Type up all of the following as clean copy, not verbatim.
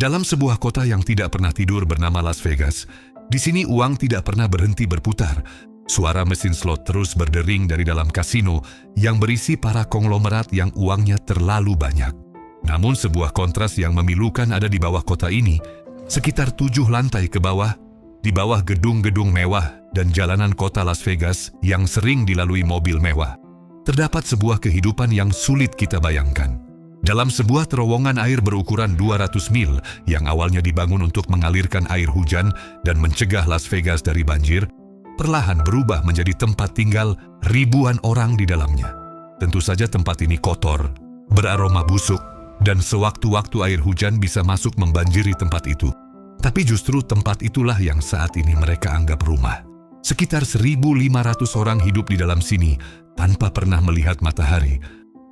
Dalam sebuah kota yang tidak pernah tidur bernama Las Vegas, di sini uang tidak pernah berhenti berputar. Suara mesin slot terus berdering dari dalam kasino yang berisi para konglomerat yang uangnya terlalu banyak. Namun sebuah kontras yang memilukan ada di bawah kota ini, sekitar 7 lantai ke bawah, di bawah gedung-gedung mewah dan jalanan kota Las Vegas yang sering dilalui mobil mewah. Terdapat sebuah kehidupan yang sulit kita bayangkan. Dalam sebuah terowongan air berukuran 200 mil yang awalnya dibangun untuk mengalirkan air hujan dan mencegah Las Vegas dari banjir, perlahan berubah menjadi tempat tinggal ribuan orang di dalamnya. Tentu saja tempat ini kotor, beraroma busuk, dan sewaktu-waktu air hujan bisa masuk membanjiri tempat itu. Tapi justru tempat itulah yang saat ini mereka anggap rumah. Sekitar 1.500 orang hidup di dalam sini tanpa pernah melihat matahari,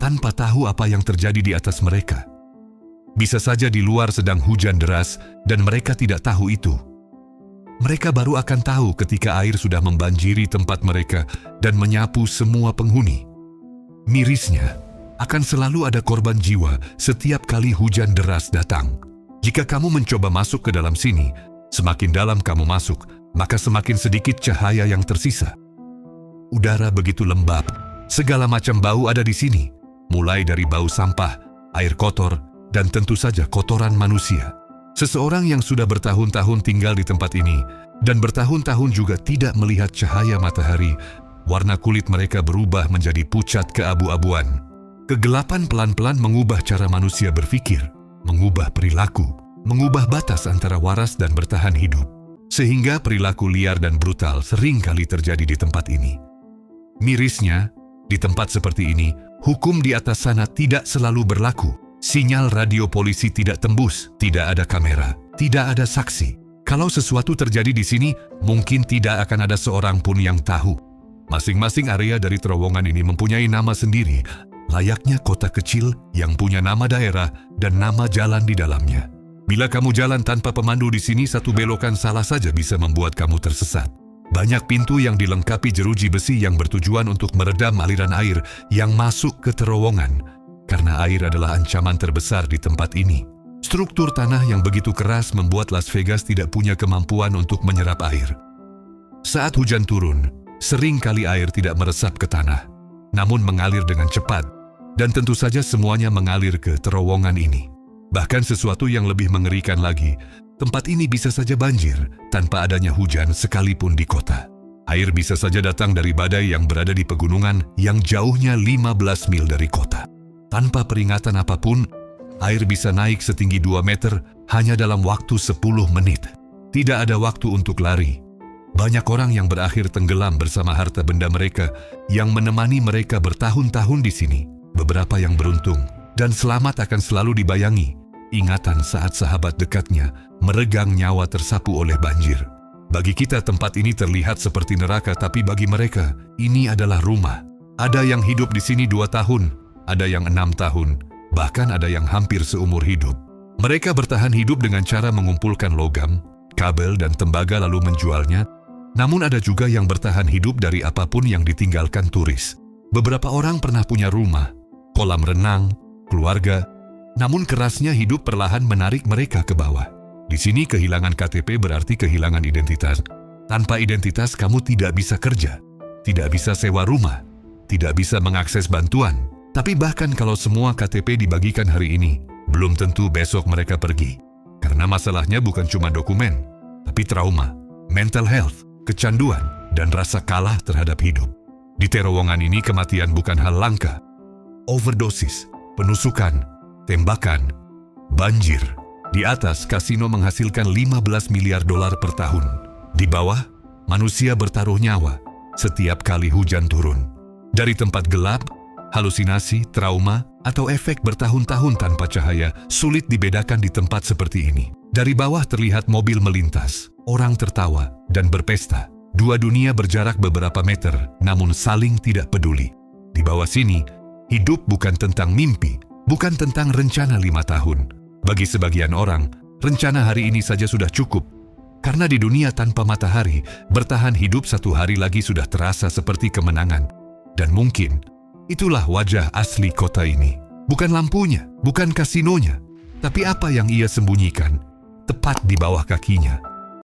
tanpa tahu apa yang terjadi di atas mereka. Bisa saja di luar sedang hujan deras dan mereka tidak tahu itu. Mereka baru akan tahu ketika air sudah membanjiri tempat mereka dan menyapu semua penghuni. Mirisnya, akan selalu ada korban jiwa setiap kali hujan deras datang. Jika kamu mencoba masuk ke dalam sini, semakin dalam kamu masuk, maka semakin sedikit cahaya yang tersisa. Udara begitu lembab, segala macam bau ada di sini. Mulai dari bau sampah, air kotor, dan tentu saja kotoran manusia. Seseorang yang sudah bertahun-tahun tinggal di tempat ini dan bertahun-tahun juga tidak melihat cahaya matahari, warna kulit mereka berubah menjadi pucat keabu-abuan. Kegelapan pelan-pelan mengubah cara manusia berpikir, mengubah perilaku, mengubah batas antara waras dan bertahan hidup. Sehingga perilaku liar dan brutal sering kali terjadi di tempat ini. Mirisnya, di tempat seperti ini, hukum di atas sana tidak selalu berlaku. Sinyal radio polisi tidak tembus, tidak ada kamera, tidak ada saksi. Kalau sesuatu terjadi di sini, mungkin tidak akan ada seorang pun yang tahu. Masing-masing area dari terowongan ini mempunyai nama sendiri, layaknya kota kecil yang punya nama daerah dan nama jalan di dalamnya. Bila kamu jalan tanpa pemandu di sini, satu belokan salah saja bisa membuat kamu tersesat. Banyak pintu yang dilengkapi jeruji besi yang bertujuan untuk meredam aliran air yang masuk ke terowongan, karena air adalah ancaman terbesar di tempat ini. Struktur tanah yang begitu keras membuat Las Vegas tidak punya kemampuan untuk menyerap air. Saat hujan turun, sering kali air tidak meresap ke tanah, namun mengalir dengan cepat, dan tentu saja semuanya mengalir ke terowongan ini. Bahkan sesuatu yang lebih mengerikan lagi, tempat ini bisa saja banjir tanpa adanya hujan sekalipun di kota. Air bisa saja datang dari badai yang berada di pegunungan yang jauhnya 15 mil dari kota. Tanpa peringatan apapun, air bisa naik setinggi 2 meter hanya dalam waktu 10 menit. Tidak ada waktu untuk lari. Banyak orang yang berakhir tenggelam bersama harta benda mereka yang menemani mereka bertahun-tahun di sini. Beberapa yang beruntung dan selamat akan selalu dibayangi ingatan saat sahabat dekatnya meregang nyawa tersapu oleh banjir. Bagi kita tempat ini terlihat seperti neraka, tapi bagi mereka ini adalah rumah. Ada yang hidup di sini 2 tahun, ada yang 6 tahun, bahkan ada yang hampir seumur hidup. Mereka bertahan hidup dengan cara mengumpulkan logam, kabel dan tembaga lalu menjualnya. Namun ada juga yang bertahan hidup dari apapun yang ditinggalkan turis. Beberapa orang pernah punya rumah, kolam renang, keluarga, namun kerasnya hidup perlahan menarik mereka ke bawah. Di sini kehilangan KTP berarti kehilangan identitas. Tanpa identitas kamu tidak bisa kerja, tidak bisa sewa rumah, tidak bisa mengakses bantuan. Tapi bahkan kalau semua KTP dibagikan hari ini, belum tentu besok mereka pergi. Karena masalahnya bukan cuma dokumen, tapi trauma, mental health, kecanduan, dan rasa kalah terhadap hidup. Di terowongan ini kematian bukan hal langka. Overdosis, penusukan, tembakan, banjir. Di atas, kasino menghasilkan 15 miliar dolar per tahun. Di bawah, manusia bertaruh nyawa setiap kali hujan turun. Dari tempat gelap, halusinasi, trauma, atau efek bertahun-tahun tanpa cahaya sulit dibedakan di tempat seperti ini. Dari bawah terlihat mobil melintas, orang tertawa, dan berpesta. Dua dunia berjarak beberapa meter, namun saling tidak peduli. Di bawah sini, hidup bukan tentang mimpi, bukan tentang rencana 5 tahun. Bagi sebagian orang, rencana hari ini saja sudah cukup. Karena di dunia tanpa matahari, bertahan hidup 1 hari lagi sudah terasa seperti kemenangan. Dan mungkin, itulah wajah asli kota ini. Bukan lampunya, bukan kasinonya, Tapi apa yang ia sembunyikan? Tepat di bawah kakinya,